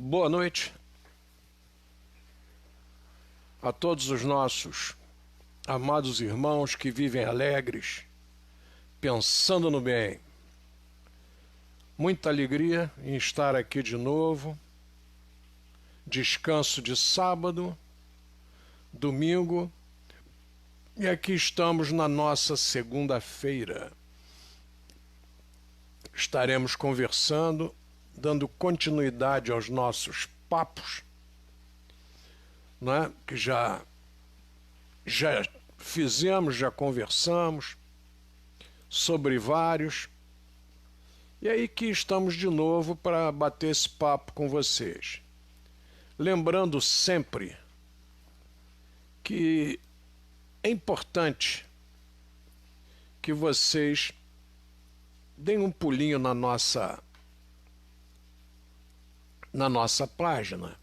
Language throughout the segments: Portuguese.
Boa noite a todos os nossos amados irmãos que vivem alegres, pensando no bem. Muita alegria em estar aqui de novo. Descanso de sábado, domingo, e aqui estamos na nossa segunda-feira. Estaremos conversando, dando continuidade aos nossos papos, né, que já fizemos, já conversamos sobre vários, e aí que estamos de novo para bater esse papo com vocês. Lembrando sempre que é importante que vocês deem um pulinho na nossa página,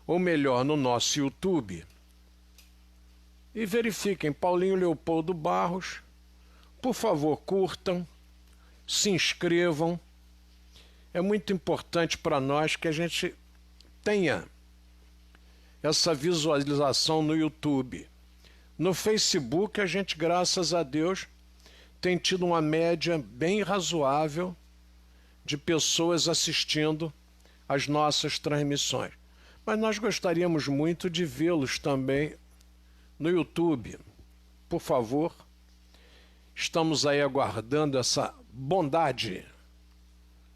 ou melhor, no nosso YouTube, e verifiquem Paulinho Leopoldo Barros. Por favor, curtam, se inscrevam. É muito importante para nós que a gente tenha essa visualização no YouTube. No Facebook, a gente, graças a Deus, tem tido uma média bem razoável de pessoas assistindo às nossas transmissões. Mas nós gostaríamos muito de vê-los também no YouTube. Por favor, estamos aí aguardando essa bondade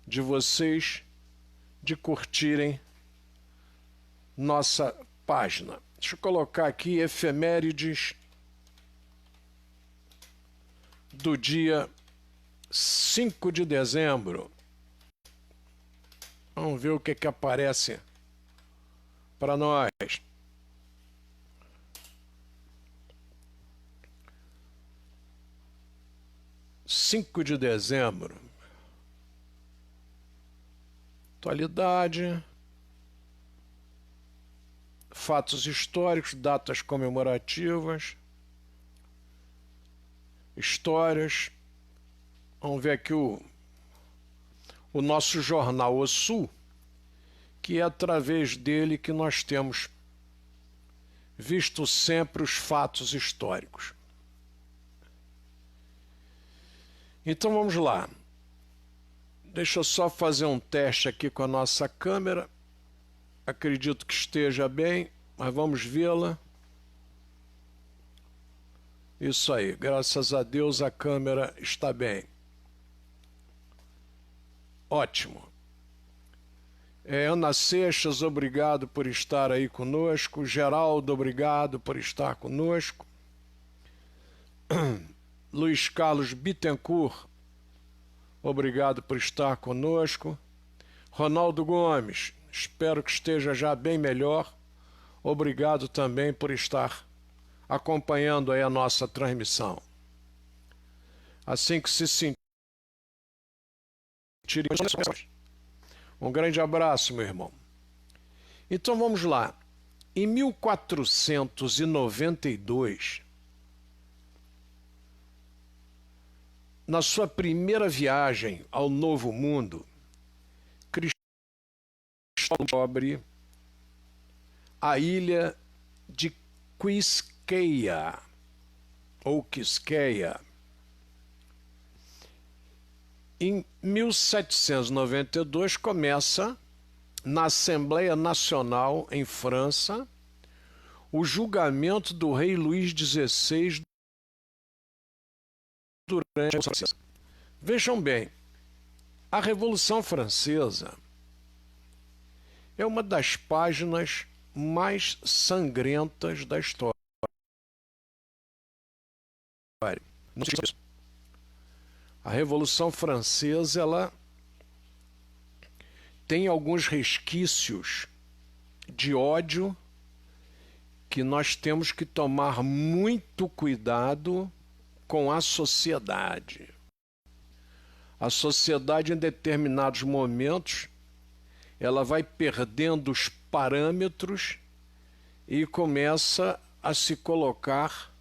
de vocês de curtirem nossa página. Deixa eu colocar aqui efemérides do dia 5 de dezembro. Vamos ver o que aparece para nós. 5 de dezembro. Atualidade. Fatos históricos, datas comemorativas. Histórias. Vamos ver aqui o nosso jornal O Sul, que é através dele que nós temos visto sempre os fatos históricos. Então vamos lá. Deixa eu só fazer um teste aqui com a nossa câmera. Acredito que esteja bem, mas vamos vê-la. Isso aí, graças a Deus a câmera está bem. Ótimo. Ana Seixas, obrigado por estar aí conosco. Geraldo, obrigado por estar conosco. Luiz Carlos Bittencourt, obrigado por estar conosco. Ronaldo Gomes, espero que esteja já bem melhor. Obrigado também por estar acompanhando aí a nossa transmissão. Assim que se sentir, um grande abraço, meu irmão. Então vamos lá. Em 1492, na sua primeira viagem ao Novo Mundo, Cristóvão descobre a ilha de Quisqueia, ou Quisqueia. Em 1792 começa, na Assembleia Nacional em França, o julgamento do rei Luís XVI durante a Revolução Francesa. Vejam bem, a Revolução Francesa é uma das páginas mais sangrentas da história. Não sei disso. A Revolução Francesa, ela tem alguns resquícios de ódio que nós temos que tomar muito cuidado com a sociedade. A sociedade, em determinados momentos, ela vai perdendo os parâmetros e começa a se colocar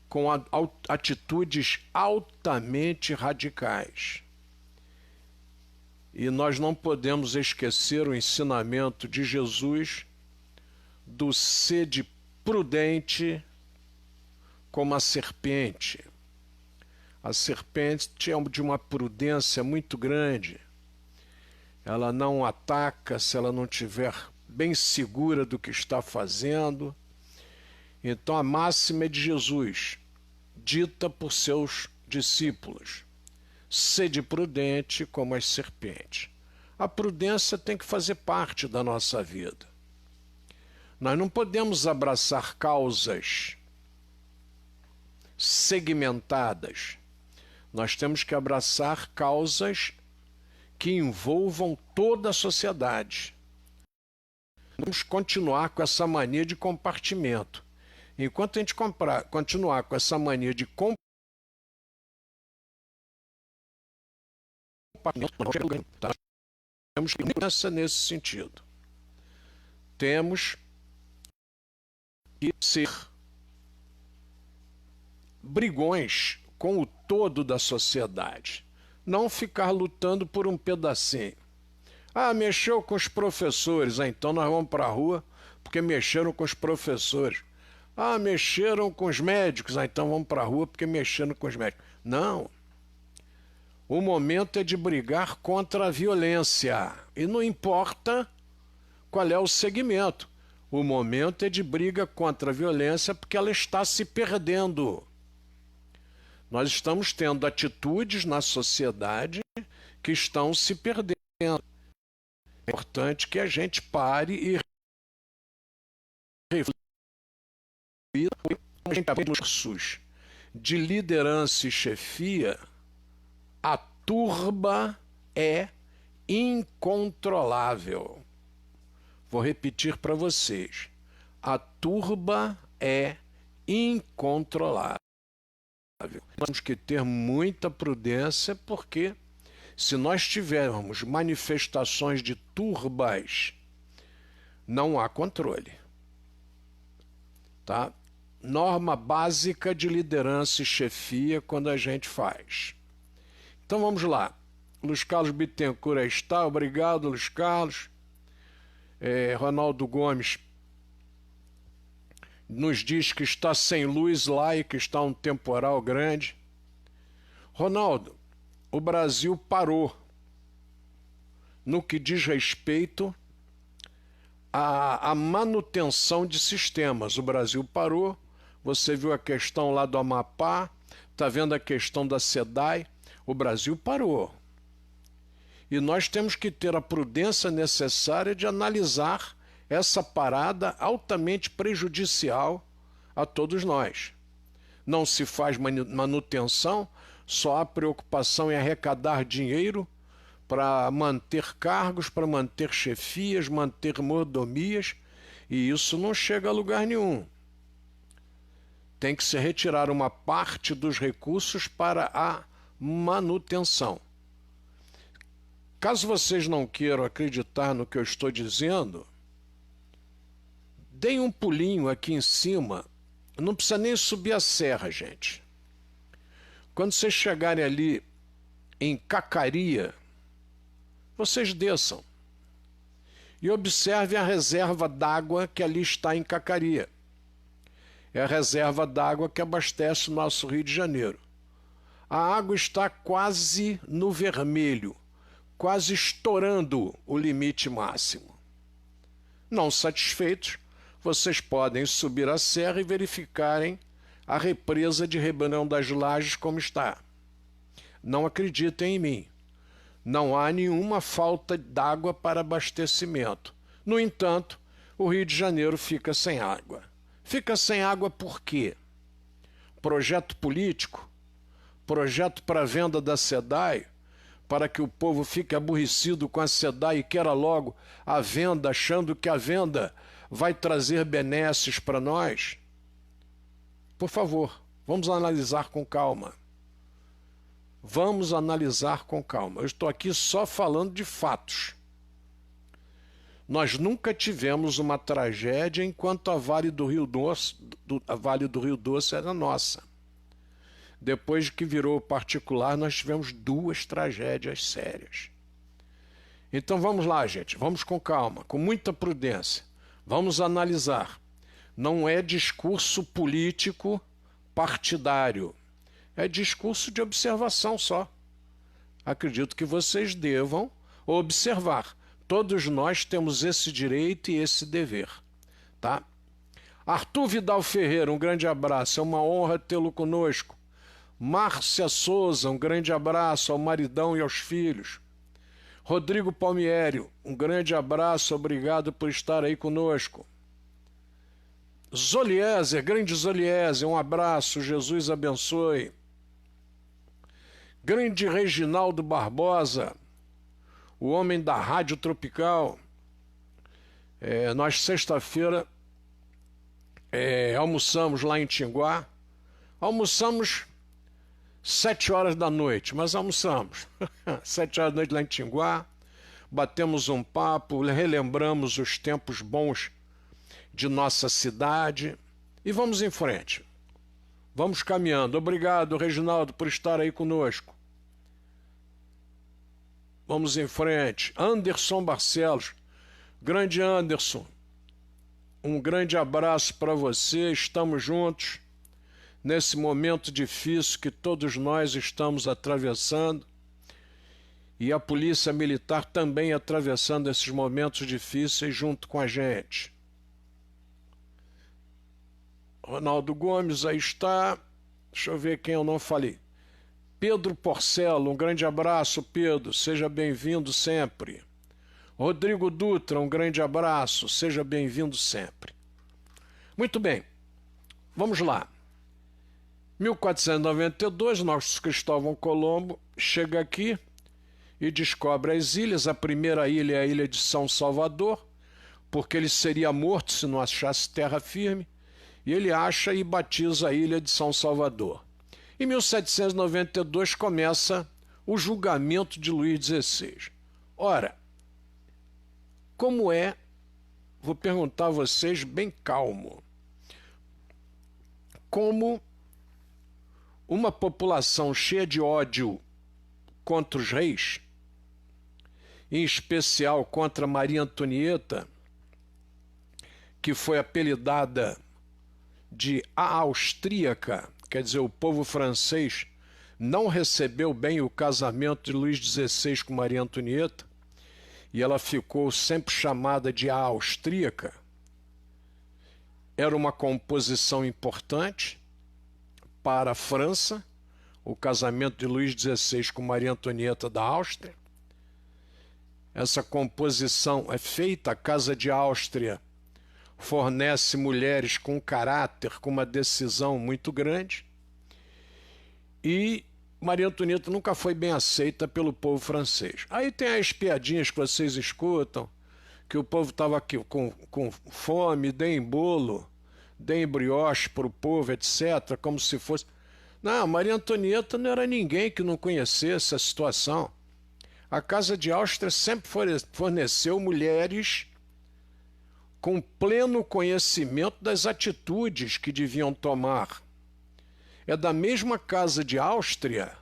com atitudes altamente radicais. E nós não podemos esquecer o ensinamento de Jesus do sede prudente como a serpente. A serpente é de uma prudência muito grande. Ela não ataca se ela não estiver bem segura do que está fazendo. Então a máxima é de Jesus, dita por seus discípulos: sede prudente como as serpentes. A prudência tem que fazer parte da nossa vida. Nós não podemos abraçar causas segmentadas. Nós temos que abraçar causas que envolvam toda a sociedade. Vamos continuar com essa mania de compartimento. Enquanto a gente continuar com essa mania de compartimento, tá? Temos que pensar nesse sentido. Temos que ser brigões com o todo da sociedade. Não ficar lutando por um pedacinho. Ah, mexeu com os professores, então nós vamos para a rua porque mexeram com os professores. Ah, mexeram com os médicos, então vamos para a rua porque mexeram com os médicos. Não. O momento é de brigar contra a violência. E não importa qual é o segmento. O momento é de briga contra a violência porque ela está se perdendo. Nós estamos tendo atitudes na sociedade que estão se perdendo. É importante que a gente pare e reflita. A gente tem cursos de liderança e chefia, a turba é incontrolável. Vou repetir para vocês. A turba é incontrolável. Temos que ter muita prudência, porque se nós tivermos manifestações de turbas, não há controle. Tá? Norma básica de liderança e chefia quando a gente faz. Então vamos lá. Luiz Carlos Bittencourt aí está. Obrigado, Luiz Carlos. Ronaldo Gomes nos diz que está sem luz lá e que está um temporal grande. Ronaldo, o Brasil parou no que diz respeito à manutenção de sistemas. O Brasil parou. Você viu a questão lá do Amapá, está vendo a questão da SEDAI. O Brasil parou. E nós temos que ter a prudência necessária de analisar essa parada altamente prejudicial a todos nós. Não se faz manutenção, só há preocupação em arrecadar dinheiro para manter cargos, para manter chefias, manter mordomias, e isso não chega a lugar nenhum. Tem que se retirar uma parte dos recursos para a manutenção. Caso vocês não queiram acreditar no que eu estou dizendo, deem um pulinho aqui em cima. Não precisa nem subir a serra, gente. Quando vocês chegarem ali em Cacaria, vocês desçam e observem a reserva d'água que ali está em Cacaria. É a reserva d'água que abastece o nosso Rio de Janeiro. A água está quase no vermelho, quase estourando o limite máximo. Não satisfeitos, vocês podem subir a serra e verificarem a represa de Ribeirão das Lajes como está. Não acreditem em mim. Não há nenhuma falta d'água para abastecimento. No entanto, o Rio de Janeiro fica sem água. Fica sem água por quê? Projeto político? Projeto para a venda da SEDAI? Para que o povo fique aborrecido com a SEDAI e queira logo a venda, achando que a venda vai trazer benesses para nós? Por favor, vamos analisar com calma. Vamos analisar com calma. Eu estou aqui só falando de fatos. Nós nunca tivemos uma tragédia enquanto a Vale do Rio Doce era nossa. Depois que virou particular, nós tivemos 2 tragédias sérias. Então vamos lá, gente, vamos com calma, com muita prudência. Vamos analisar. Não é discurso político partidário, é discurso de observação só. Acredito que vocês devam observar. Todos nós temos esse direito e esse dever, tá? Arthur Vidal Ferreira, um grande abraço, é uma honra tê-lo conosco. Márcia Souza, um grande abraço ao maridão e aos filhos. Rodrigo Palmieri, um grande abraço, obrigado por estar aí conosco. Zoliezer, grande Zoliezer, um abraço, Jesus abençoe. Grande Reginaldo Barbosa, o homem da Rádio Tropical. Nós, sexta-feira, almoçamos lá em Tinguá. Almoçamos 7 horas da noite, mas almoçamos. 7 horas da noite lá em Tinguá. Batemos um papo, relembramos os tempos bons de nossa cidade e vamos em frente. Vamos caminhando. Obrigado, Reginaldo, por estar aí conosco. Vamos em frente. Anderson Barcelos, grande Anderson, um grande abraço para você. Estamos juntos nesse momento difícil que todos nós estamos atravessando e a Polícia Militar também atravessando esses momentos difíceis junto com a gente. Ronaldo Gomes, aí está. Deixa eu ver quem eu não falei. Pedro Porcelo, um grande abraço, Pedro. Seja bem-vindo sempre. Rodrigo Dutra, um grande abraço. Seja bem-vindo sempre. Muito bem. Vamos lá. 1492, nosso Cristóvão Colombo chega aqui e descobre as ilhas. A primeira ilha é a ilha de São Salvador, porque ele seria morto se não achasse terra firme. E ele acha e batiza a ilha de São Salvador. Em 1792 começa o julgamento de Luís XVI. Ora, como é, vou perguntar a vocês bem calmo, como uma população cheia de ódio contra os reis, em especial contra Maria Antonieta, que foi apelidada de a austríaca, quer dizer, o povo francês não recebeu bem o casamento de Luís XVI com Maria Antonieta, e ela ficou sempre chamada de a austríaca. Era uma composição importante para a França, o casamento de Luís XVI com Maria Antonieta da Áustria. Essa composição é feita, a Casa de Áustria fornece mulheres com caráter, com uma decisão muito grande, e Maria Antonieta nunca foi bem aceita pelo povo francês. Aí tem as piadinhas que vocês escutam, que o povo estava aqui com fome, deem bolo, deem brioche para o povo, etc., como se fosse... Não, Maria Antonieta não era ninguém que não conhecesse a situação. A Casa de Áustria sempre forneceu mulheres com pleno conhecimento das atitudes que deviam tomar. É da mesma Casa de Áustria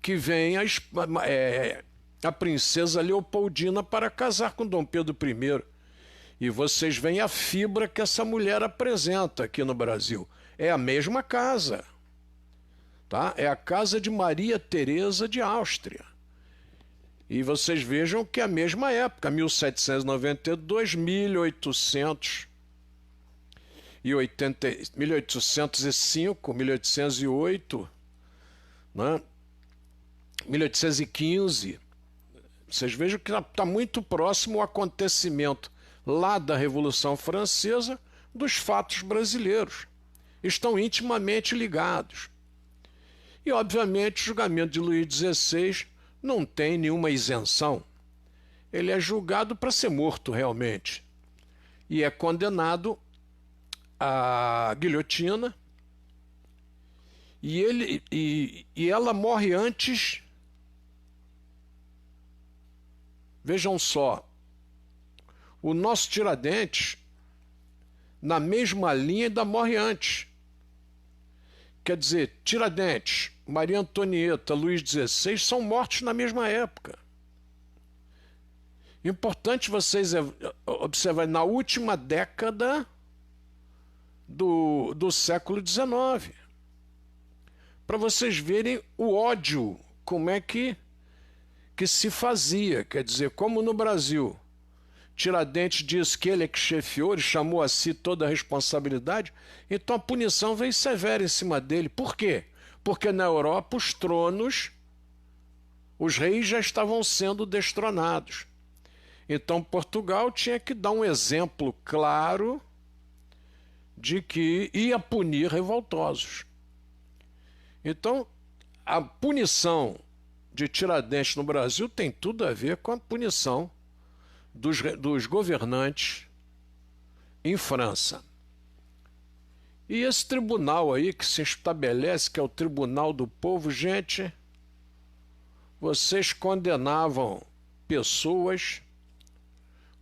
que vem a princesa Leopoldina para casar com Dom Pedro I. E vocês veem a fibra que essa mulher apresenta aqui no Brasil. É a mesma casa, tá? É a casa de Maria Teresa de Áustria. E vocês vejam que é a mesma época, 1792, 1805, 1808, né? 1815. Vocês vejam que está muito próximo o acontecimento lá da Revolução Francesa dos fatos brasileiros. Estão intimamente ligados. E, obviamente, o julgamento de Luís XVI não tem nenhuma isenção. Ele é julgado para ser morto realmente. E é condenado à guilhotina. E ela morre antes. Vejam só. O nosso Tiradentes, na mesma linha, ainda morre antes. Quer dizer, Tiradentes, Maria Antonieta, Luís XVI são mortos na mesma época. Importante vocês observarem, na última década do século XIX, para vocês verem o ódio, como é que se fazia. Quer dizer, como no Brasil, Tiradentes disse que ele é que chefiou, ele chamou a si toda a responsabilidade, então a punição veio severa em cima dele. Por quê? Porque na Europa os tronos, os reis já estavam sendo destronados. Então Portugal tinha que dar um exemplo claro de que ia punir revoltosos. Então, a punição de Tiradentes no Brasil tem tudo a ver com a punição dos governantes em França. E esse tribunal aí que se estabelece, que é o Tribunal do Povo, gente, vocês condenavam pessoas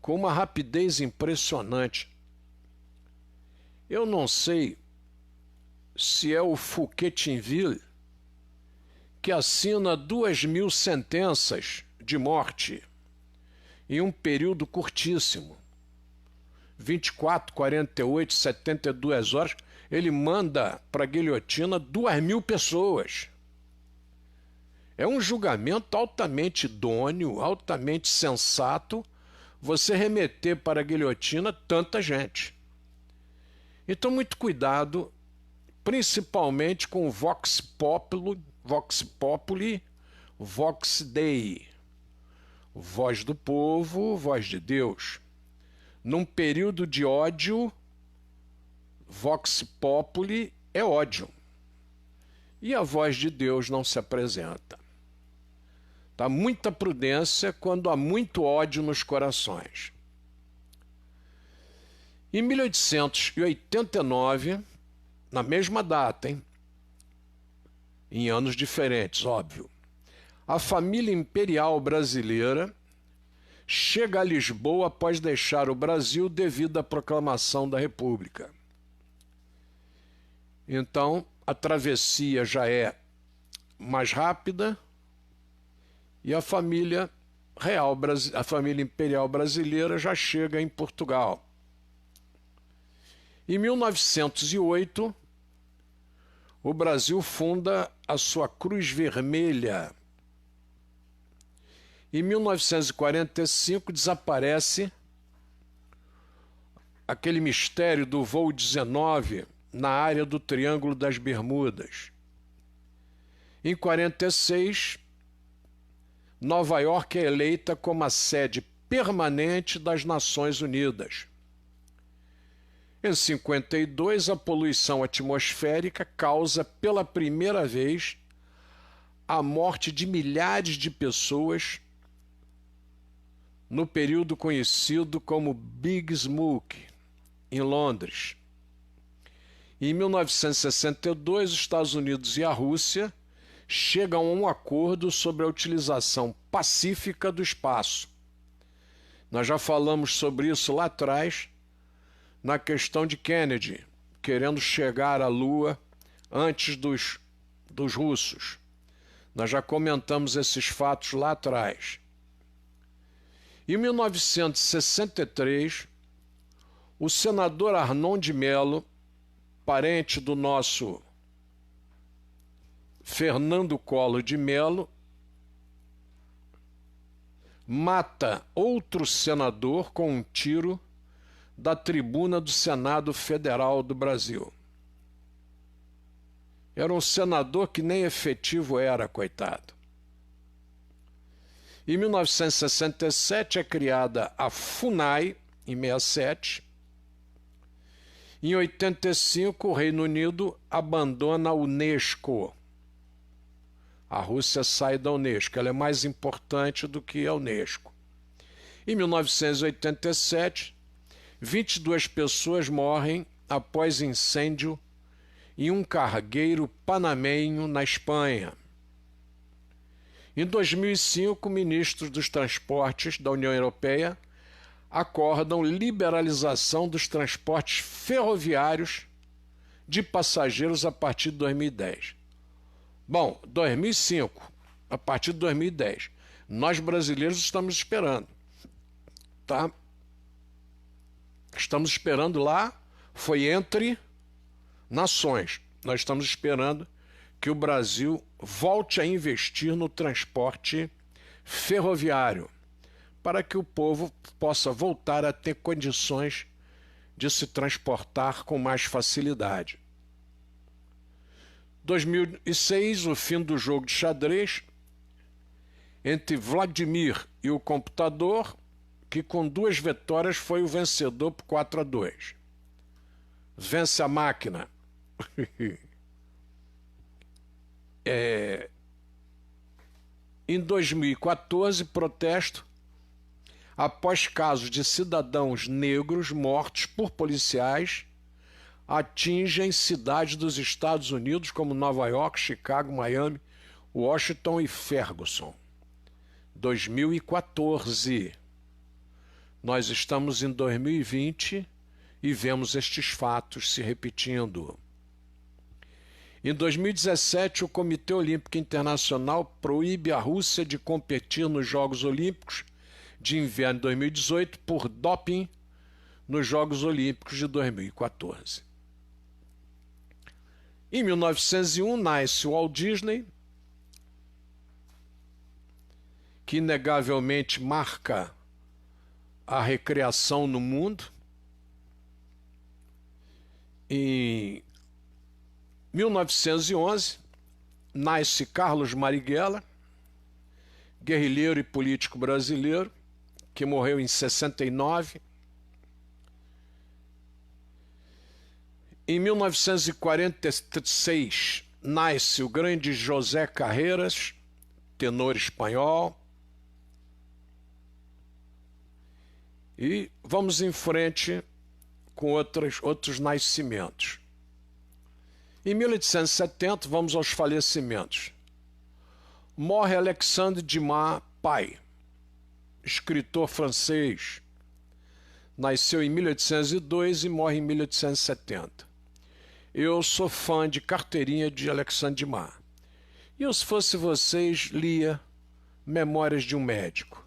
com uma rapidez impressionante. Eu não sei se é o Fouquier-Tinville que assina 2.000 sentenças de morte em um período curtíssimo. 24, 48, 72 horas, ele manda para a guilhotina 2.000 pessoas. É um julgamento altamente idôneo, altamente sensato, você remeter para a guilhotina tanta gente. Então, muito cuidado, principalmente com o Vox Populi, Vox Dei. Voz do povo, voz de Deus. Num período de ódio, Vox Populi é ódio. E a voz de Deus não se apresenta. Tá? Muita prudência quando há muito ódio nos corações. Em 1889, na mesma data, em anos diferentes, óbvio, a família imperial brasileira chega a Lisboa após deixar o Brasil devido à proclamação da República. Então, a travessia já é mais rápida e a família imperial brasileira já chega em Portugal. Em 1908, o Brasil funda a sua Cruz Vermelha. Em 1945, desaparece aquele mistério do voo 19 na área do Triângulo das Bermudas. Em 1946, Nova York é eleita como a sede permanente das Nações Unidas. Em 1952, a poluição atmosférica causa pela primeira vez a morte de milhares de pessoas no período conhecido como Big Smoke, em Londres. Em 1962, os Estados Unidos e a Rússia chegam a um acordo sobre a utilização pacífica do espaço. Nós já falamos sobre isso lá atrás, na questão de Kennedy, querendo chegar à Lua antes dos russos. Nós já comentamos esses fatos lá atrás. Em 1963, o senador Arnon de Mello, parente do nosso Fernando Collor de Mello, mata outro senador com um tiro da tribuna do Senado Federal do Brasil. Era um senador que nem efetivo era, coitado. Em 1967 é criada a FUNAI, em 67. Em 85, o Reino Unido abandona a Unesco. A Rússia sai da Unesco, ela é mais importante do que a Unesco. Em 1987, 22 pessoas morrem após incêndio em um cargueiro panamenho na Espanha. Em 2005, ministros dos transportes da União Europeia acordam liberalização dos transportes ferroviários de passageiros a partir de 2010. Bom, 2005, a partir de 2010. Nós brasileiros estamos esperando. tá? Estamos esperando lá, foi entre nações. Nós estamos esperando que o Brasil volte a investir no transporte ferroviário, para que o povo possa voltar a ter condições de se transportar com mais facilidade. 2006, o fim do jogo de xadrez entre Vladimir e o computador, que com 2 vitórias foi o vencedor por 4-2. Vence a máquina. Em 2014, protesto após casos de cidadãos negros mortos por policiais atingem cidades dos Estados Unidos como Nova York, Chicago, Miami, Washington e Ferguson. 2014. Nós estamos em 2020 e vemos estes fatos se repetindo. Em 2017, o Comitê Olímpico Internacional proíbe a Rússia de competir nos Jogos Olímpicos de Inverno de 2018 por doping nos Jogos Olímpicos de 2014. Em 1901, nasce o Walt Disney, que inegavelmente marca a recreação no mundo. Em 1911, nasce Carlos Marighella, guerrilheiro e político brasileiro, que morreu em 69. Em 1946, nasce o grande José Carreras, tenor espanhol. E vamos em frente com outros nascimentos. Em 1870, vamos aos falecimentos. Morre Alexandre Dumas pai, escritor francês. Nasceu em 1802 e morre em 1870. Eu sou fã de carteirinha de Alexandre Dumas. E eu, se fosse vocês, lia Memórias de um Médico.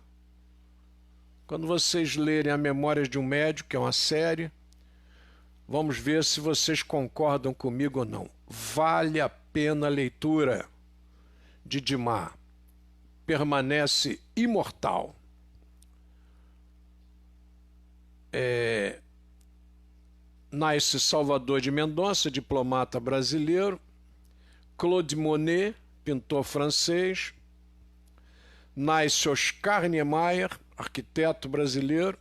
Quando vocês lerem a Memórias de um Médico, que é uma série, vamos ver se vocês concordam comigo ou não. Vale a pena a leitura de Dumas. Permanece imortal. Nasce Salvador de Mendonça, diplomata brasileiro. Claude Monet, pintor francês. Nasce Oscar Niemeyer, arquiteto brasileiro.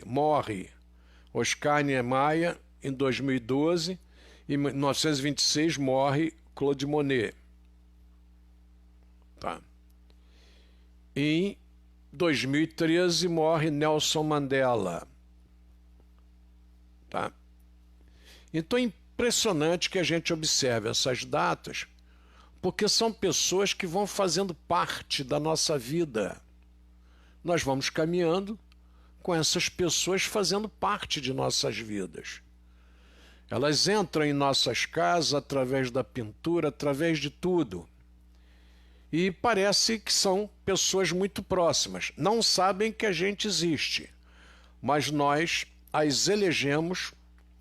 Morre Oscar Niemeyer em 2012. Em 1926 morre Claude Monet. Tá. Em 2013 morre Nelson Mandela. Tá. Então é impressionante que a gente observe essas datas, porque são pessoas que vão fazendo parte da nossa vida. Nós vamos caminhando com essas pessoas fazendo parte de nossas vidas. Elas entram em nossas casas através da pintura, através de tudo. E parece que são pessoas muito próximas. Não sabem que a gente existe, mas nós as elegemos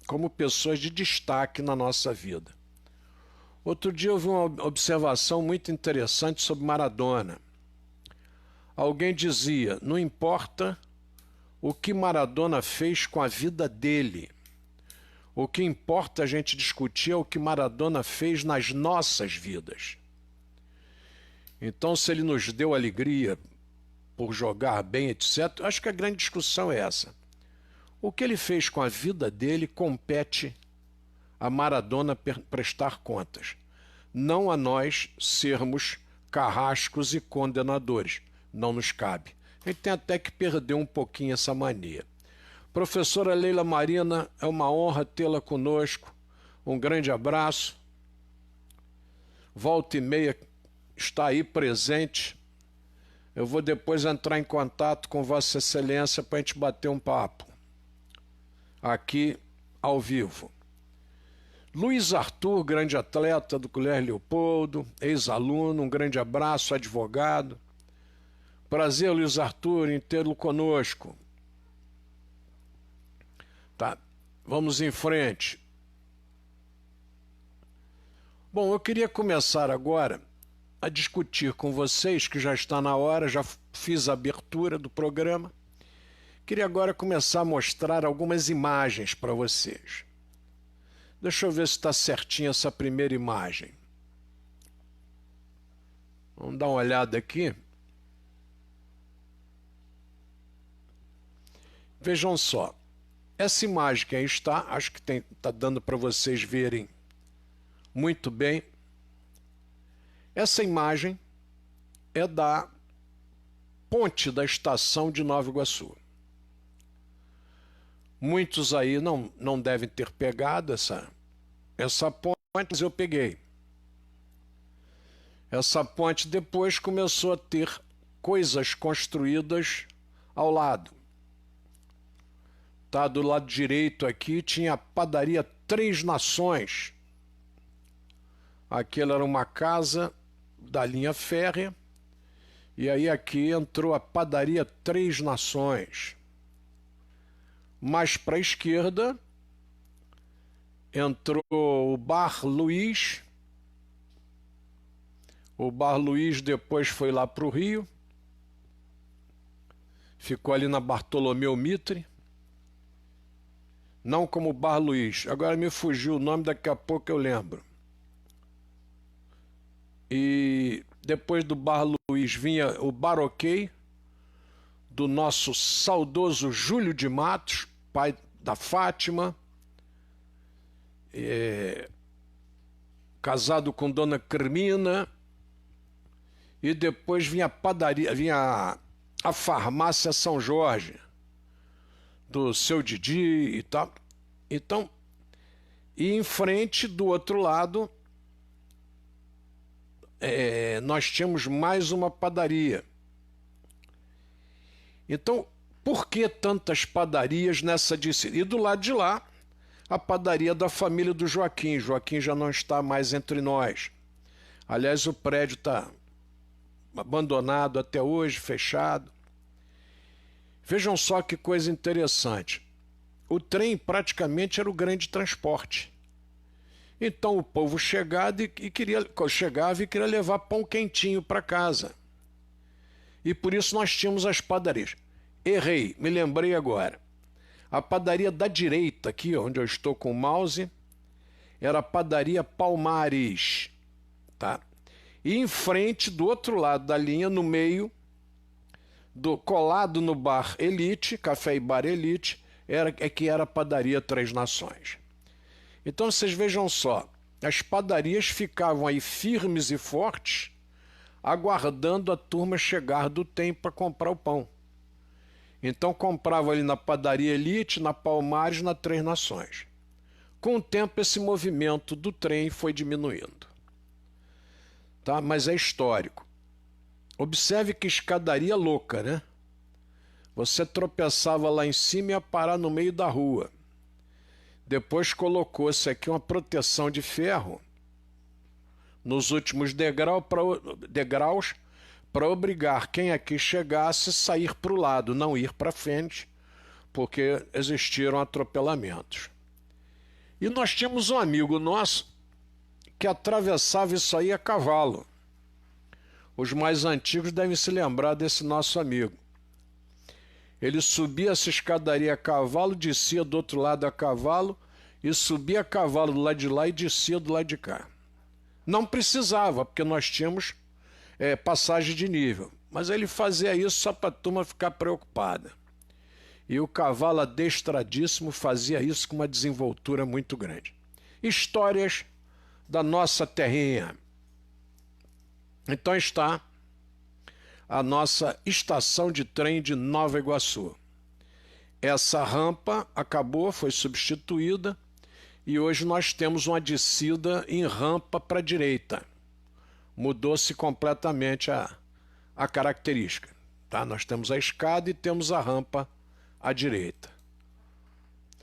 como pessoas de destaque na nossa vida. Outro dia eu vi uma observação muito interessante sobre Maradona. Alguém dizia, não importa o que Maradona fez com a vida dele. O que importa a gente discutir é o que Maradona fez nas nossas vidas. Então, se ele nos deu alegria por jogar bem, etc., acho que a grande discussão é essa. O que ele fez com a vida dele compete a Maradona prestar contas. Não a nós sermos carrascos e condenadores. Não nos cabe. A gente tem até que perder um pouquinho essa mania. Professora Leila Marina, é uma honra tê-la conosco. Um grande abraço. Volta e meia está aí presente. Eu vou depois entrar em contato com Vossa Excelência para a gente bater um papo. Aqui, ao vivo. Luiz Arthur, grande atleta do Colégio Leopoldo, ex-aluno, um grande abraço, advogado. Prazer, Luiz Arthur, em tê-lo conosco. Tá, vamos em frente. Bom, eu queria começar agora a discutir com vocês, que já está na hora, já fiz a abertura do programa. Queria agora começar a mostrar algumas imagens para vocês. Deixa eu ver se está certinha essa primeira imagem. Vamos dar uma olhada aqui. Vejam só. Essa imagem que aí está, acho que está dando para vocês verem muito bem. Essa imagem é da ponte da estação de Nova Iguaçu. Muitos aí não devem ter pegado essa ponte, mas eu peguei. Essa ponte depois começou a ter coisas construídas ao lado. Tá, do lado direito aqui tinha a padaria Três Nações. Aquela era uma casa da linha férrea. E aí aqui entrou a padaria Três Nações. Mais para a esquerda entrou o Bar Luiz. O Bar Luiz depois foi lá para o Rio. Ficou ali na Bartolomeu Mitre. Não como Bar Luiz. Agora me fugiu o nome, daqui a pouco eu lembro. E depois do Bar Luiz vinha o Bar Ok, do nosso saudoso Júlio de Matos, pai da Fátima, casado com Dona Carmina. E depois vinha a padaria, vinha a farmácia São Jorge, do seu Didi e tal. Então, e em frente, do outro lado, nós tínhamos mais uma padaria. Então, por que tantas padarias nessa descida? E do lado de lá, a padaria da família do Joaquim. Joaquim já não está mais entre nós. Aliás, o prédio está abandonado até hoje, fechado. Vejam só que coisa interessante. O trem praticamente era o grande transporte. Então o povo chegava e queria levar pão quentinho para casa. E por isso nós tínhamos as padarias. Errei, me lembrei agora. A padaria da direita, aqui onde eu estou com o mouse, era a padaria Palmares. Tá? E em frente, do outro lado da linha, no meio, colado no bar Elite, Café e Bar Elite, que era a padaria Três Nações. Então vocês vejam só, as padarias ficavam aí firmes e fortes, aguardando a turma chegar do tempo para comprar o pão. Então comprava ali na padaria Elite, na Palmares, na Três Nações. Com o tempo esse movimento do trem foi diminuindo. Tá? Mas é histórico. Observe que escadaria louca, né? Você tropeçava lá em cima e ia parar no meio da rua. Depois colocou-se aqui uma proteção de ferro nos últimos degraus para obrigar quem aqui chegasse a sair para o lado, não ir para frente, porque existiram atropelamentos. E nós tínhamos um amigo nosso que atravessava isso aí a cavalo. Os mais antigos devem se lembrar desse nosso amigo. Ele subia essa escadaria a cavalo, descia do outro lado a cavalo, e subia a cavalo do lado de lá e descia do lado de cá. Não precisava, porque nós tínhamos passagem de nível. Mas ele fazia isso só para a turma ficar preocupada. E o cavalo adestradíssimo fazia isso com uma desenvoltura muito grande. Histórias da nossa terrinha. Então está a nossa estação de trem de Nova Iguaçu. Essa rampa acabou, foi substituída, e hoje nós temos uma descida em rampa para a direita. Mudou-se completamente a característica. Tá? Nós temos a escada e temos a rampa à direita.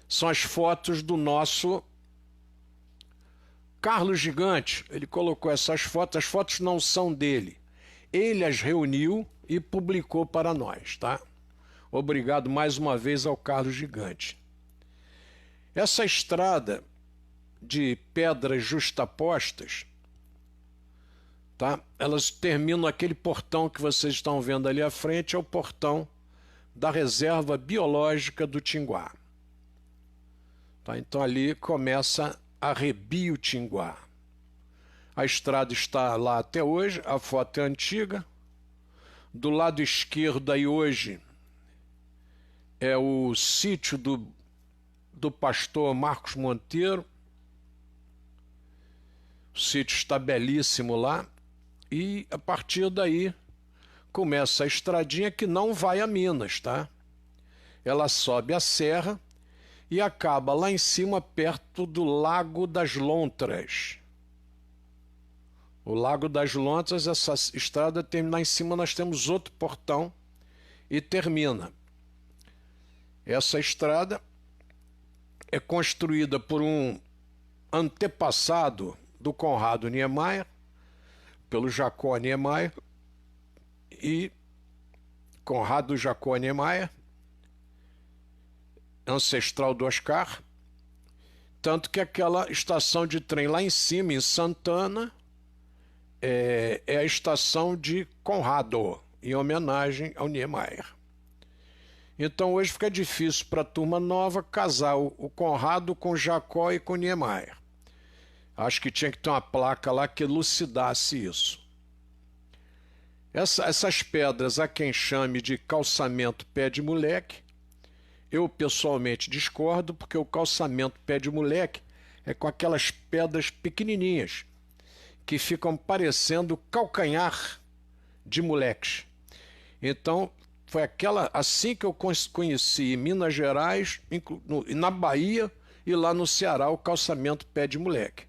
São as fotos do nosso Carlos Gigante. Ele colocou essas fotos. As fotos não são dele. ele as reuniu e publicou para nós, tá? Obrigado mais uma vez ao Carlos Gigante. Essa estrada de pedras justapostas, tá? Elas terminam aquele portão que vocês estão vendo ali à frente, é o portão da Reserva Biológica do Tinguá. Tá? Então ali começa a Rebio Tinguá. A estrada está lá até hoje, a foto é antiga. Do lado esquerdo aí hoje é o sítio do pastor Marcos Monteiro. O sítio está belíssimo lá. E a partir daí começa a estradinha que não vai a Minas, tá? Ela sobe a serra e acaba lá em cima perto do Lago das Lontras. O Lago das Lontras, essa estrada termina lá em cima, nós temos outro portão e termina. Essa estrada é construída por um antepassado do Conrado Niemeyer, pelo Jacó Niemeyer, e Conrado Jacó Niemeyer, ancestral do Oscar, tanto que aquela estação de trem lá em cima, em Santana, é a estação de Conrado, em homenagem ao Niemeyer. Então hoje fica difícil para a turma nova casar o Conrado com Jacó e com Niemeyer. Acho que tinha que ter uma placa lá que elucidasse isso. Essas pedras, há quem chame de calçamento pé de moleque. Eu pessoalmente discordo, porque o calçamento pé de moleque é com aquelas pedras pequenininhas que ficam parecendo calcanhar de moleques. Então, foi assim que eu conheci em Minas Gerais, na Bahia e lá no Ceará, o calçamento pé de moleque.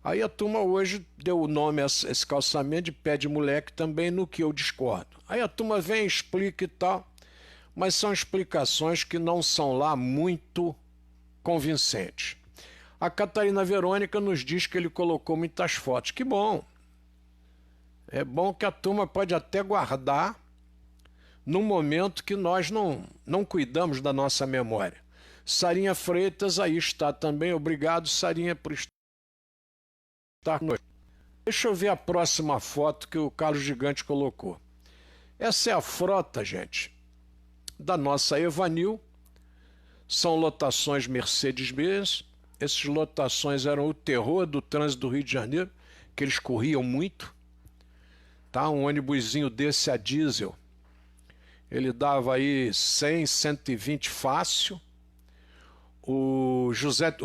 Aí a turma hoje deu o nome a esse calçamento de pé de moleque também, no que eu discordo. Aí a turma vem, explica e tal, mas são explicações que não são lá muito convincentes. A Catarina Verônica nos diz que ele colocou muitas fotos. Que bom! É bom que a turma pode até guardar num momento que nós não cuidamos da nossa memória. Sarinha Freitas, aí está também. Obrigado, Sarinha, por estar conosco. Deixa eu ver a próxima foto que o Carlos Gigante colocou. Essa é a frota, gente, da nossa Evanil. São lotações Mercedes-Benz. Essas lotações eram o terror do trânsito do Rio de Janeiro, que eles corriam muito. Tá? Um ônibusinho desse a diesel, ele dava aí 100, 120 fácil. O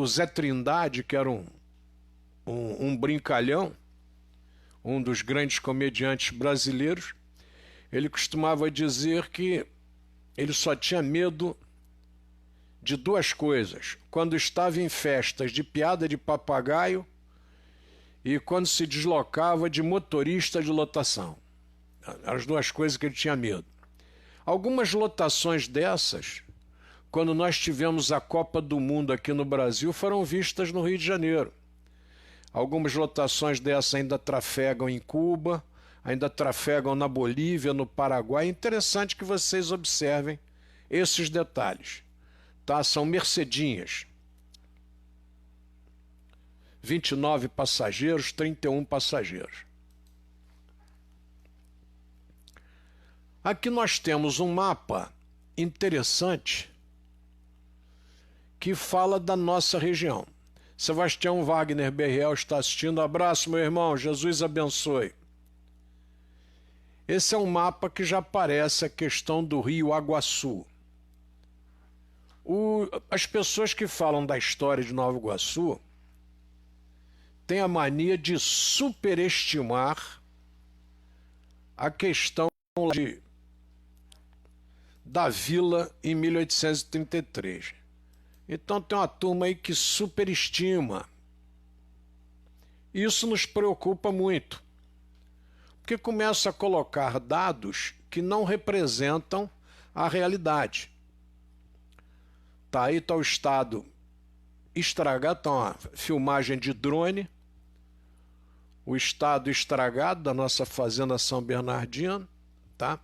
Zé Trindade, que era um brincalhão, um dos grandes comediantes brasileiros, ele costumava dizer que ele só tinha medo de duas coisas: quando estava em festas de piada de papagaio e quando se deslocava de motorista de lotação. Eram as duas coisas que ele tinha medo. Algumas lotações dessas, quando nós tivemos a Copa do Mundo aqui no Brasil, foram vistas no Rio de Janeiro. Algumas lotações dessas ainda trafegam em Cuba, ainda trafegam na Bolívia, no Paraguai. É interessante que vocês observem esses detalhes. Tá? São Mercedinhas. 29 passageiros, 31 passageiros. Aqui nós temos um mapa interessante que fala da nossa região. Sebastião Wagner Berriel está assistindo. Abraço, meu irmão. Jesus abençoe. Esse é um mapa que já aparece a questão do Rio Aguaçu. As pessoas que falam da história de Nova Iguaçu têm a mania de superestimar a questão da vila em 1833. Então tem uma turma aí que superestima. Isso nos preocupa muito, porque começa a colocar dados que não representam a realidade. Tá, aí está o estado estragado, tá uma filmagem de drone. o estado estragado da nossa fazenda São Bernardino, tá?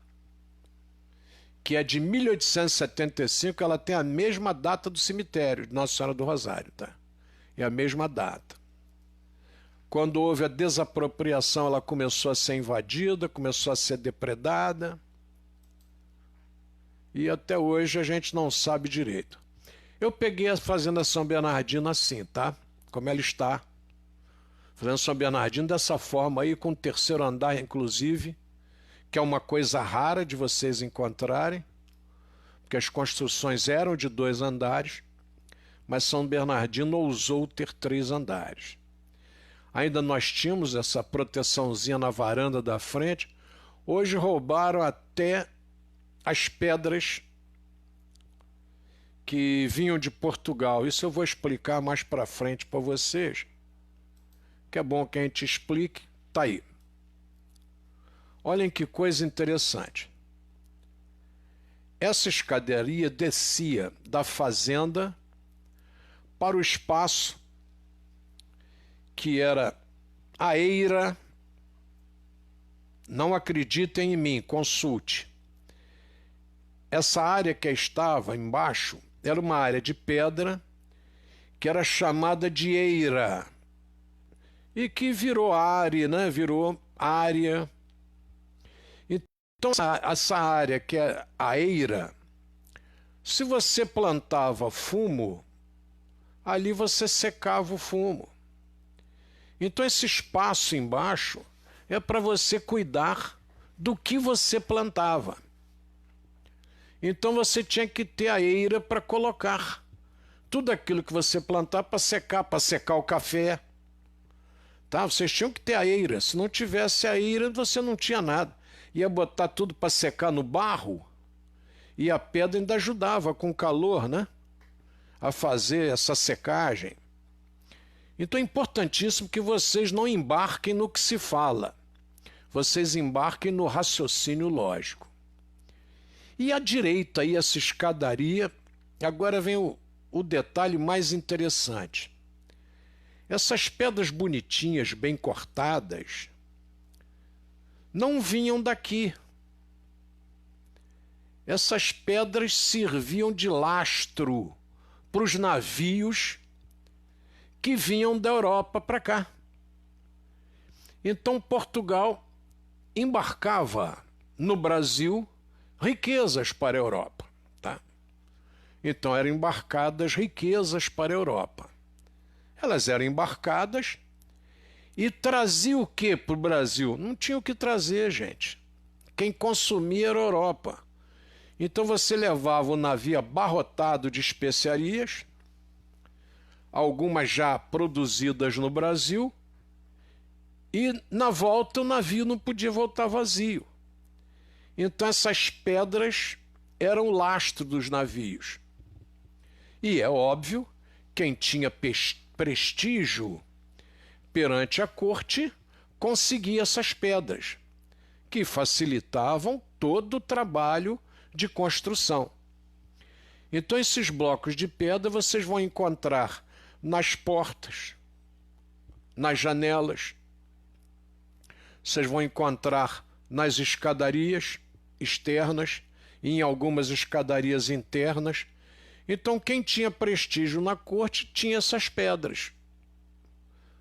Que é de 1875, ela tem a mesma data do cemitério de Nossa Senhora do Rosário, tá? É a mesma data. Quando houve a desapropriação, ela começou a ser invadida, começou a ser depredada, e até hoje a gente não sabe direito. Eu peguei a fazenda São Bernardino assim, tá? Como ela está. Fazenda São Bernardino dessa forma aí, com o terceiro andar, inclusive, que é uma coisa rara de vocês encontrarem, porque as construções eram de 2 andares, mas São Bernardino ousou ter 3 andares. Ainda nós tínhamos essa proteçãozinha na varanda da frente. Hoje roubaram até as pedras que vinham de Portugal. Isso eu vou explicar mais para frente para vocês, que é bom que a gente explique. Tá aí. Olhem que coisa interessante. Essa escadaria descia da fazenda para o espaço que era a eira. Não acreditem em mim, consulte. Essa área que estava embaixo era uma área de pedra que era chamada de eira e que virou área, né? Virou área. Então, essa área que é a eira, se você plantava fumo, ali você secava o fumo. Então, esse espaço embaixo é para você cuidar do que você plantava. Então, você tinha que ter a eira para colocar tudo aquilo que você plantar para secar o café. Tá? Vocês tinham que ter a eira. Se não tivesse a eira, você não tinha nada. Ia botar tudo para secar no barro, e a pedra ainda ajudava com o calor, né? A fazer essa secagem. Então é importantíssimo que vocês não embarquem no que se fala. Vocês embarquem no raciocínio lógico. E à direita aí, essa escadaria, agora vem o detalhe mais interessante. Essas pedras bonitinhas, bem cortadas, não vinham daqui. Essas pedras serviam de lastro para os navios que vinham da Europa para cá. Então Portugal embarcava no Brasil riquezas para a Europa. Tá? Então eram embarcadas riquezas para a Europa. Elas eram embarcadas e trazia o que para o Brasil? Não tinha o que trazer, gente. Quem consumia era a Europa. Então você levava o navio abarrotado de especiarias, algumas já produzidas no Brasil, e na volta o navio não podia voltar vazio. Então essas pedras eram o lastro dos navios. E é óbvio, quem tinha prestígio perante a corte conseguia essas pedras, que facilitavam todo o trabalho de construção. Então esses blocos de pedra vocês vão encontrar nas portas, nas janelas, vocês vão encontrar nas escadarias externas e em algumas escadarias internas. Então quem tinha prestígio na corte tinha essas pedras.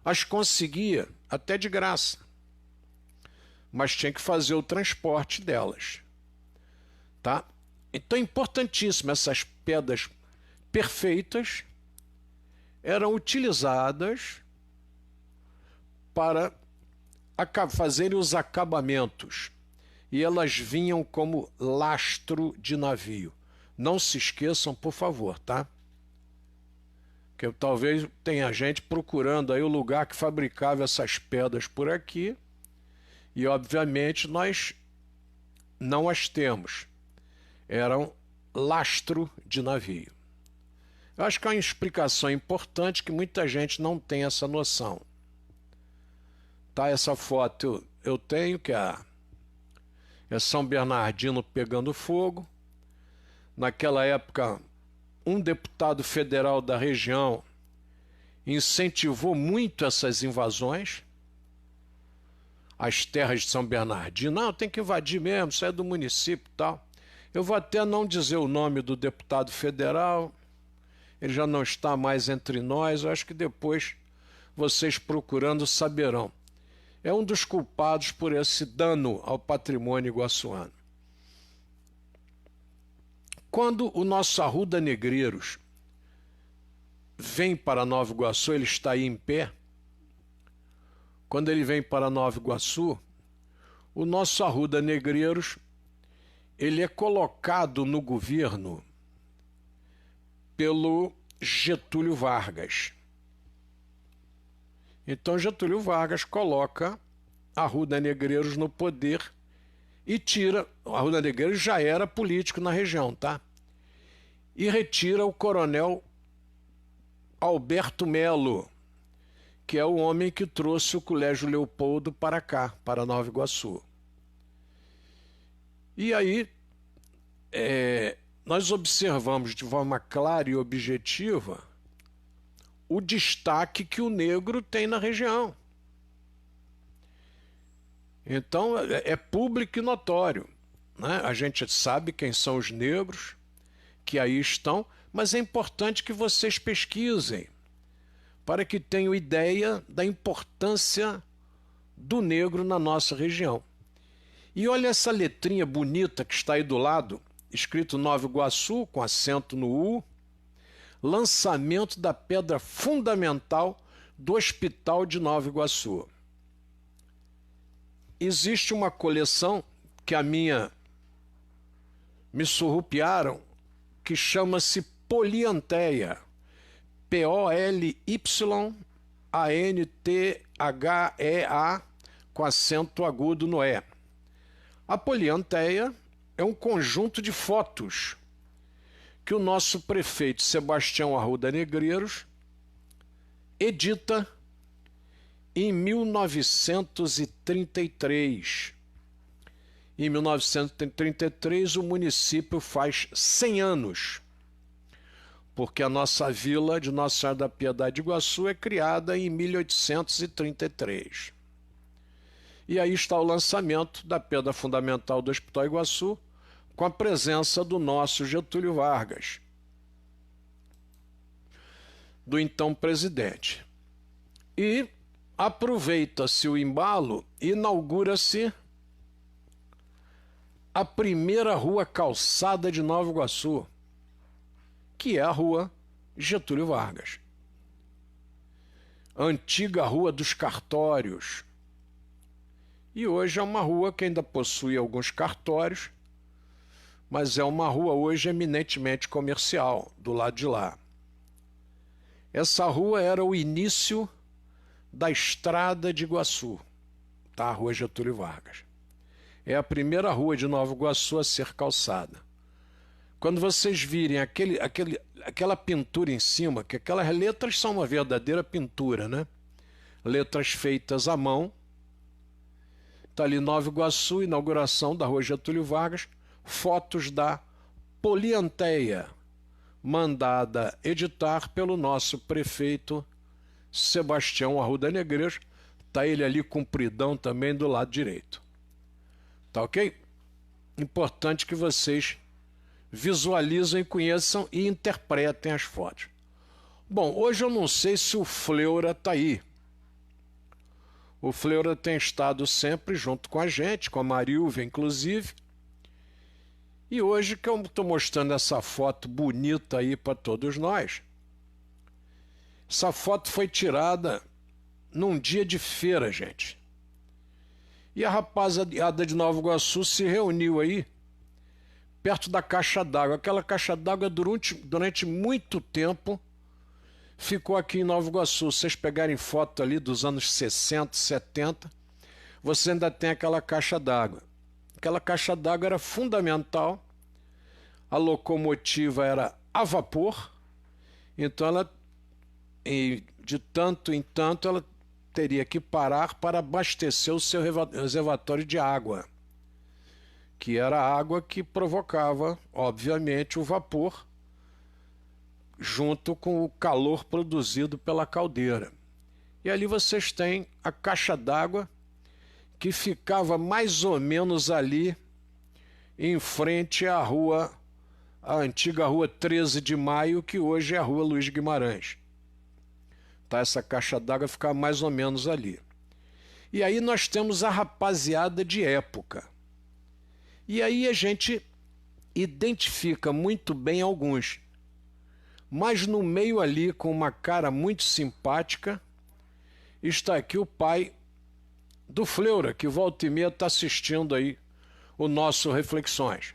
As conseguia até de graça, mas tinha que fazer o transporte delas. Tá? Então é importantíssimo, essas pedras perfeitas eram utilizadas para fazerem os acabamentos, e elas vinham como lastro de navio. Não se esqueçam, por favor, tá? Que talvez tenha gente procurando aí o lugar que fabricava essas pedras por aqui, e obviamente nós não as temos. Eram lastro de navio. Eu acho que é uma explicação importante que muita gente não tem essa noção. Tá, essa foto eu tenho, que é São Bernardino pegando fogo. Naquela época, um deputado federal da região incentivou muito essas invasões. as terras de São Bernardino. Não, tem que invadir mesmo, isso é do município e tal. Eu vou até não dizer o nome do deputado federal, ele já não está mais entre nós, eu acho que depois vocês procurando saberão. É um dos culpados por esse dano ao patrimônio iguaçuano. Quando o nosso Arruda Negreiros vem para Nova Iguaçu, ele está aí em pé. Quando ele vem para Nova Iguaçu, o nosso Arruda Negreiros, ele é colocado no governo pelo Getúlio Vargas. Então Getúlio Vargas coloca Arruda Negreiros no poder e tira, Arruda Negreiros já era político na região, tá? E retira o coronel Alberto Melo, que é o homem que trouxe o Colégio Leopoldo para cá, para Nova Iguaçu. E aí, nós observamos de forma clara e objetiva o destaque que o negro tem na região. Então, é público e notório, né? A gente sabe quem são os negros que aí estão, mas é importante que vocês pesquisem para que tenham ideia da importância do negro na nossa região. E olha essa letrinha bonita que está aí do lado, escrito Nova Iguaçu, com acento no U, lançamento da pedra fundamental do Hospital de Nova Iguaçu. Existe uma coleção que a minha me surrupiaram, que chama-se Polyantheia, Polyanthea, com acento agudo no E. A Polyantheia é um conjunto de fotos que o nosso prefeito Sebastião Arruda Negreiros edita em 1933. Em 1933, o município faz 100 anos, porque a nossa vila de Nossa Senhora da Piedade de Iguaçu é criada em 1833. E aí está o lançamento da pedra fundamental do Hospital Iguaçu, com a presença do nosso Getúlio Vargas, do então presidente. E aproveita-se o embalo e inaugura-se a primeira rua calçada de Nova Iguaçu, que é a rua Getúlio Vargas. Antiga Rua dos Cartórios. E hoje é uma rua que ainda possui alguns cartórios, mas é uma rua hoje eminentemente comercial, do lado de lá. Essa rua era o início da Estrada de Iguaçu, tá? A Rua Getúlio Vargas. É a primeira rua de Nova Iguaçu a ser calçada. Quando vocês virem aquela pintura em cima, que aquelas letras são uma verdadeira pintura, né? Letras feitas à mão. Está ali Nova Iguaçu, inauguração da Rua Getúlio Vargas, fotos da Polyantheia, mandada editar pelo nosso prefeito Sebastião Arruda Negreiros. Está ele ali compridão também do lado direito. Tá ok? Importante que vocês visualizem, conheçam e interpretem as fotos. Bom, hoje eu não sei se o Fleura está aí. O Fleura tem estado sempre junto com a gente, com a Marilva, inclusive. E hoje que eu estou mostrando essa foto bonita aí para todos nós. Essa foto foi tirada num dia de feira, gente. E a rapaziada de Nova Iguaçu se reuniu aí, perto da caixa d'água. Aquela caixa d'água, durante muito tempo, ficou aqui em Nova Iguaçu. Se vocês pegarem foto ali dos anos 60, 70, você ainda tem aquela caixa d'água. Aquela caixa d'água era fundamental. A locomotiva era a vapor, então ela, de tanto em tanto, ela teria que parar para abastecer o seu reservatório de água, que era a água que provocava, obviamente, o vapor, junto com o calor produzido pela caldeira. E ali vocês têm a caixa d'água, que ficava mais ou menos ali em frente à rua, a antiga rua 13 de Maio, que hoje é a rua Luiz Guimarães. Tá, essa caixa d'água ficava mais ou menos ali. E aí nós temos a rapaziada de época. E aí a gente identifica muito bem alguns. Mas no meio ali, com uma cara muito simpática, está aqui o pai do Fleura, que volta e meia está assistindo aí o nosso Reflexões.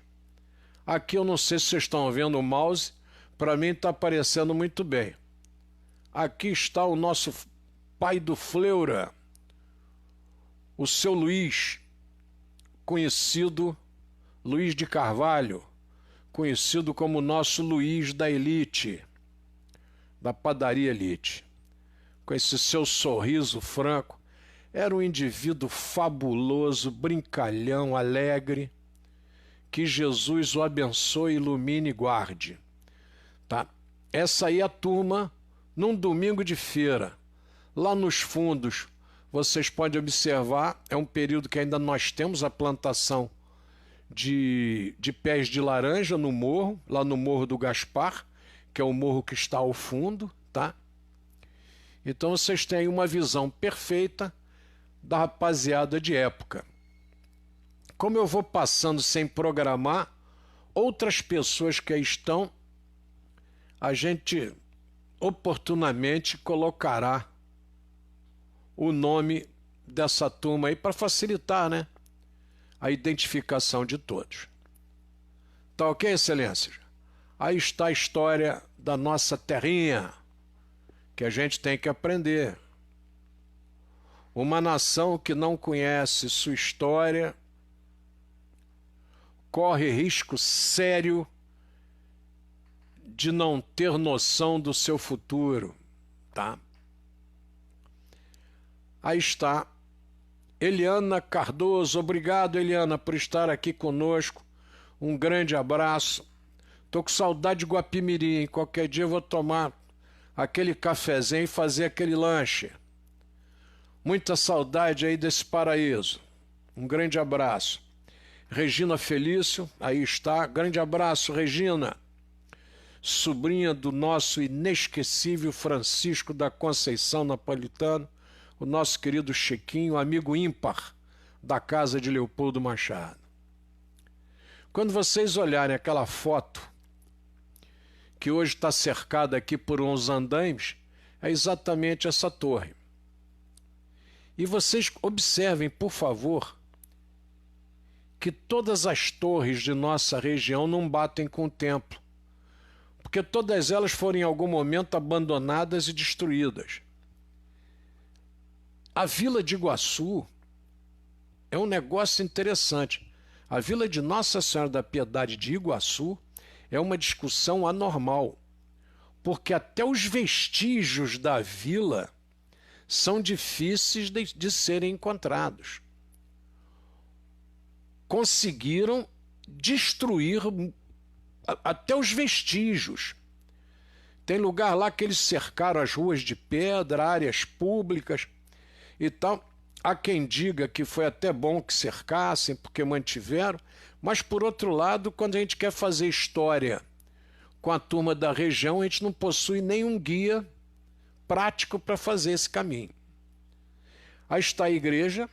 Aqui eu não sei se vocês estão vendo o mouse, para mim está aparecendo muito bem. Aqui está o nosso pai do Fleura, o seu Luiz, conhecido Luiz de Carvalho, conhecido como o nosso Luiz da Elite, da padaria Elite. Com esse seu sorriso franco, era um indivíduo fabuloso, brincalhão, alegre. Que Jesus o abençoe, ilumine e guarde. Tá? Essa aí é a turma num domingo de feira. Lá nos fundos, vocês podem observar, é um período que ainda nós temos a plantação de pés de laranja no morro, lá no Morro do Gaspar, que é o morro que está ao fundo, tá? Então vocês têm uma visão perfeita da rapaziada de época. Como eu vou passando sem programar, outras pessoas que aí estão, a gente oportunamente colocará o nome dessa turma aí para facilitar, né, a identificação de todos. Tá ok, excelências? Aí está a história da nossa terrinha, que a gente tem que aprender. Uma nação que não conhece sua história corre risco sério de não ter noção do seu futuro, tá? Aí está Eliana Cardoso. Obrigado, Eliana, por estar aqui conosco. Um grande abraço. Tô com saudade de Guapimirim, hein? Qualquer dia eu vou tomar aquele cafezinho e fazer aquele lanche. Muita saudade aí desse paraíso. Um grande abraço. Regina Felício, aí está. Grande abraço, Regina. Sobrinha do nosso inesquecível Francisco da Conceição Napolitano, o nosso querido Chiquinho, amigo ímpar da casa de Leopoldo Machado. Quando vocês olharem aquela foto, que hoje está cercada aqui por uns andaimes, é exatamente essa torre. E vocês observem, por favor, que todas as torres de nossa região não batem com o templo, porque todas elas foram em algum momento abandonadas e destruídas. A Vila de Iguaçu é um negócio interessante. A Vila de Nossa Senhora da Piedade de Iguaçu é uma discussão anormal, porque até os vestígios da vila são difíceis de serem encontrados. Conseguiram destruir até os vestígios. Tem lugar lá que eles cercaram as ruas de pedra, áreas públicas e tal. Há quem diga que foi até bom que cercassem, porque mantiveram, mas, por outro lado, quando a gente quer fazer história com a turma da região, a gente não possui nenhum guia prático para fazer esse caminho. Aí está a igreja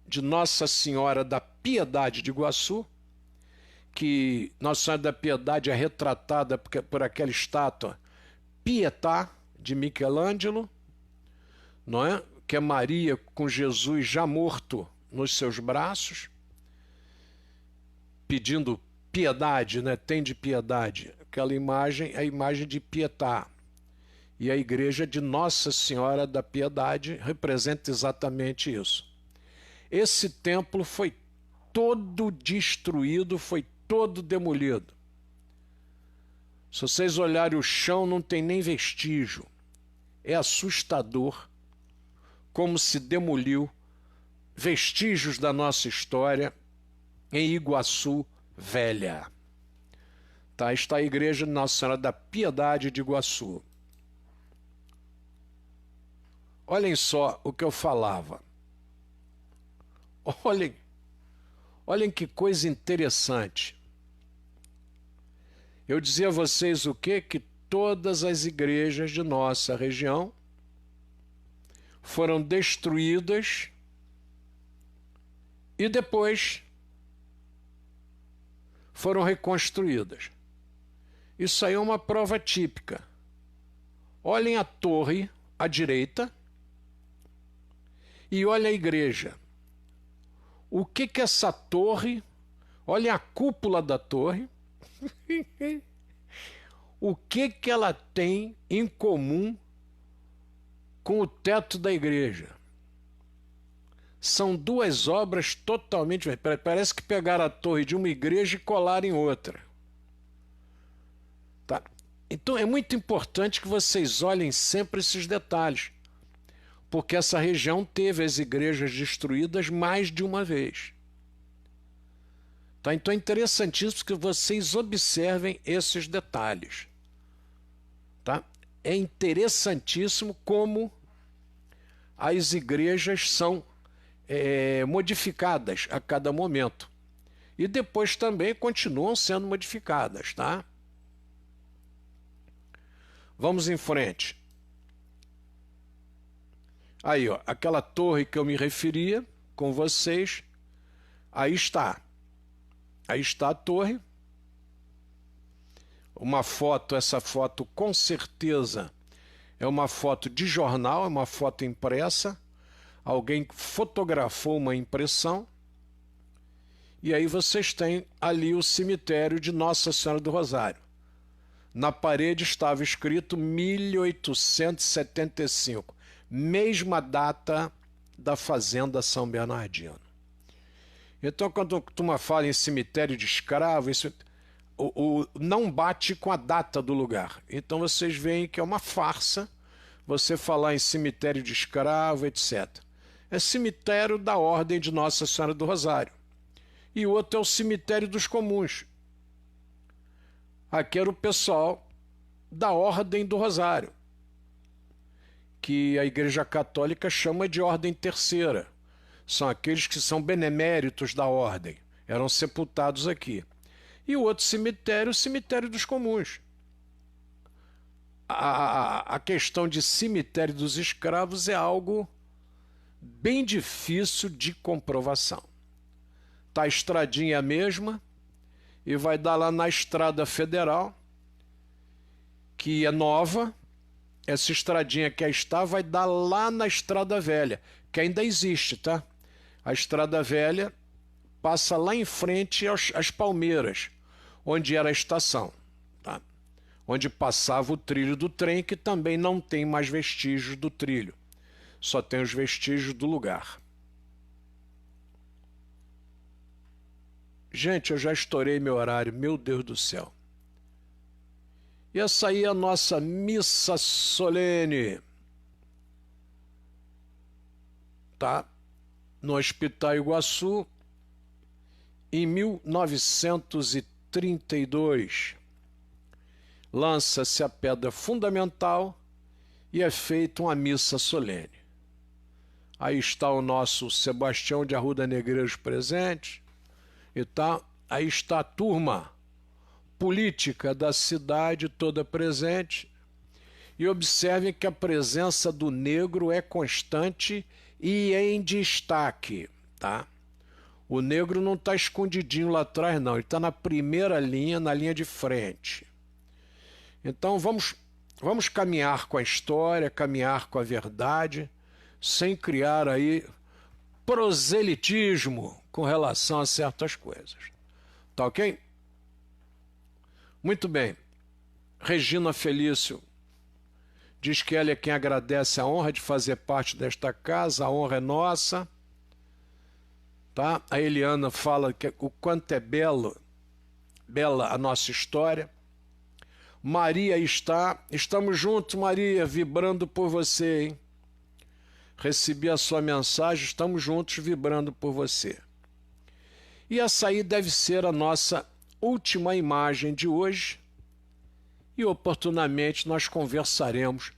de Nossa Senhora da Piedade de Iguaçu, que Nossa Senhora da Piedade é retratada por aquela estátua Pietà de Michelangelo, não é? Que é Maria com Jesus já morto nos seus braços, pedindo piedade, né? Tem de piedade. Aquela imagem é a imagem de Pietà. E a igreja de Nossa Senhora da Piedade representa exatamente isso. Esse templo foi todo destruído, foi todo demolido. Se vocês olharem o chão, não tem nem vestígio. É assustador como se demoliu vestígios da nossa história em Iguaçu Velha. Tá, está a igreja de Nossa Senhora da Piedade de Iguaçu. Olhem só o que eu falava. Olhem, olhem que coisa interessante. Eu dizia a vocês o quê? Que todas as igrejas de nossa região foram destruídas e depois foram reconstruídas. Isso aí é uma prova típica. Olhem a torre à direita e olhem a igreja. O que essa torre, olhem a cúpula da torre, o que ela tem em comum com o teto da igreja? São duas obras totalmente... Parece que pegaram a torre de uma igreja e colaram em outra. Tá? Então é muito importante que vocês olhem sempre esses detalhes, porque essa região teve as igrejas destruídas mais de uma vez. Tá? Então é interessantíssimo que vocês observem esses detalhes. Tá? É interessantíssimo como as igrejas são modificadas a cada momento. E depois também continuam sendo modificadas. Tá? Vamos em frente. Aí, ó, aquela torre que eu me referia com vocês, aí está. Aí está a torre. Uma foto, essa foto com certeza é uma foto de jornal, é uma foto impressa. Alguém fotografou uma impressão. E aí vocês têm ali o cemitério de Nossa Senhora do Rosário. Na parede estava escrito 1875. Mesma data da Fazenda São Bernardino. Então, quando a turma fala em cemitério de escravo, isso, não bate com a data do lugar. Então, vocês veem que é uma farsa você falar em cemitério de escravo, etc. É cemitério da Ordem de Nossa Senhora do Rosário. E o outro é o cemitério dos comuns. Aqui era o pessoal da Ordem do Rosário, que a Igreja Católica chama de Ordem Terceira. São aqueles que são beneméritos da Ordem. Eram sepultados aqui. E o outro cemitério, o cemitério dos comuns. A questão de cemitério dos escravos é algo bem difícil de comprovação. Tá, a estradinha é a mesma e vai dar lá na Estrada Federal, que é nova. Essa estradinha que aí está vai dar lá na Estrada Velha, que ainda existe, tá? A Estrada Velha passa lá em frente às Palmeiras, onde era a estação, tá? Onde passava o trilho do trem, que também não tem mais vestígios do trilho. Só tem os vestígios do lugar. Gente, eu já estourei meu horário, meu Deus do céu. E essa aí é a nossa missa solene, tá? No Hospital Iguaçu, em 1932. Lança-se a pedra fundamental e é feita uma missa solene. Aí está o nosso Sebastião de Arruda Negreiros presente, e tá, aí está a turma política da cidade toda presente. E observem que a presença do negro é constante e em destaque, tá? O negro não está escondidinho lá atrás, não. Ele está na primeira linha, na linha de frente. Então vamos caminhar com a história, caminhar com a verdade, sem criar aí proselitismo com relação a certas coisas. Tá ok? Muito bem. Regina Felício diz que ela é quem agradece a honra de fazer parte desta casa, a honra é nossa. Tá? A Eliana fala que o quanto é bela a nossa história. Maria estamos juntos, Maria, vibrando por você, hein? Recebi a sua mensagem, estamos juntos vibrando por você. E essa aí deve ser a nossa última imagem de hoje, e oportunamente nós conversaremos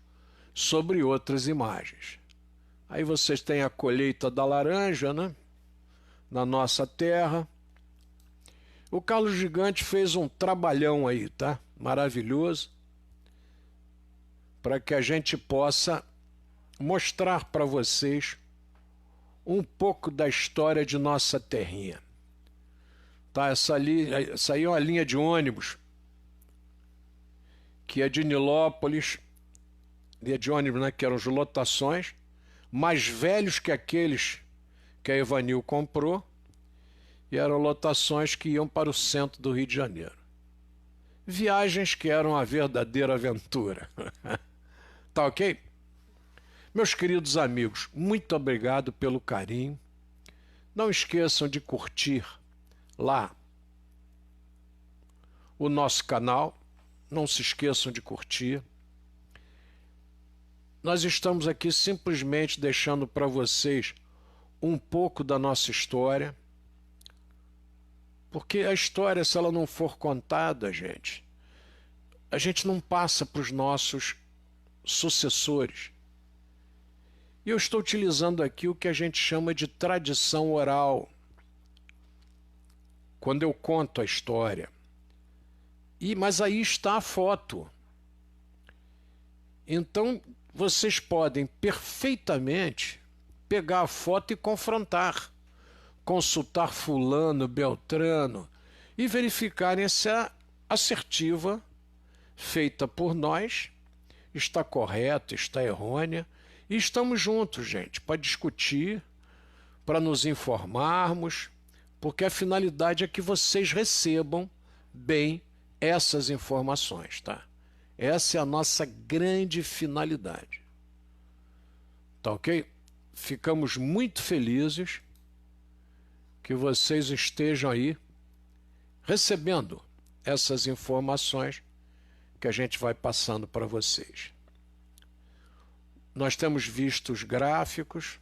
sobre outras imagens. Aí vocês têm a colheita da laranja, né? na nossa terra. O Carlos Gigante fez um trabalhão aí, tá? Maravilhoso, para que a gente possa mostrar para vocês um pouco da história de nossa terrinha. Tá? Essa aí é uma linha de ônibus que é de Nilópolis, linha de ônibus, né, que eram as lotações, mais velhos que aqueles que a Evanil comprou, e eram lotações que iam para o centro do Rio de Janeiro. Viagens que eram a verdadeira aventura. Tá ok? Meus queridos amigos, muito obrigado pelo carinho. Não esqueçam de curtir lá o nosso canal. Não se esqueçam de curtir. Nós estamos aqui simplesmente deixando para vocês um pouco da nossa história. Porque a história, se ela não for contada, a gente não passa para os nossos sucessores. E eu estou utilizando aqui o que a gente chama de tradição oral. Quando eu conto a história. Mas aí está a foto. Então, vocês podem perfeitamente pegar a foto e confrontar. Consultar fulano, beltrano e verificarem se a assertiva feita por nós está correta, está errônea. E estamos juntos, gente, para discutir, para nos informarmos, porque a finalidade é que vocês recebam bem essas informações, tá? Essa é a nossa grande finalidade. Tá ok? Ficamos muito felizes que vocês estejam aí recebendo essas informações que a gente vai passando para vocês. Nós temos visto os gráficos,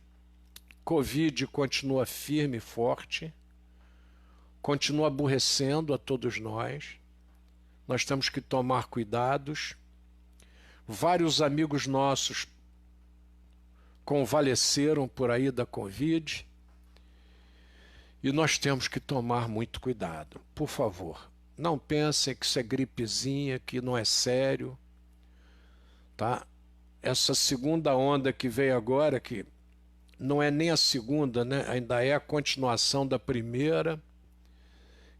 Covid continua firme e forte, continua aborrecendo a todos nós temos que tomar cuidados. Vários amigos nossos convalesceram por aí da Covid, e nós temos que tomar muito cuidado. Por favor, não pensem que isso é gripezinha, que não é sério, tá? Essa segunda onda que veio agora, que não é nem a segunda, né? Ainda é a continuação da primeira,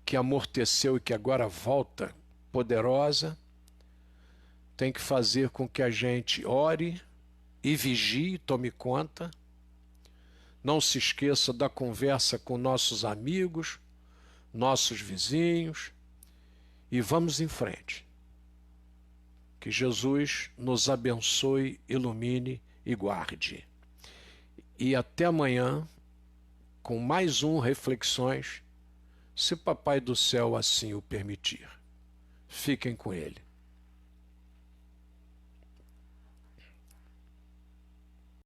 que amorteceu e que agora volta poderosa, tem que fazer com que a gente ore e vigie, tome conta. Não se esqueça da conversa com nossos amigos, nossos vizinhos, e vamos em frente. Que Jesus nos abençoe, ilumine e guarde. E até amanhã, com mais um Reflexões, se Papai do Céu assim o permitir. Fiquem com ele.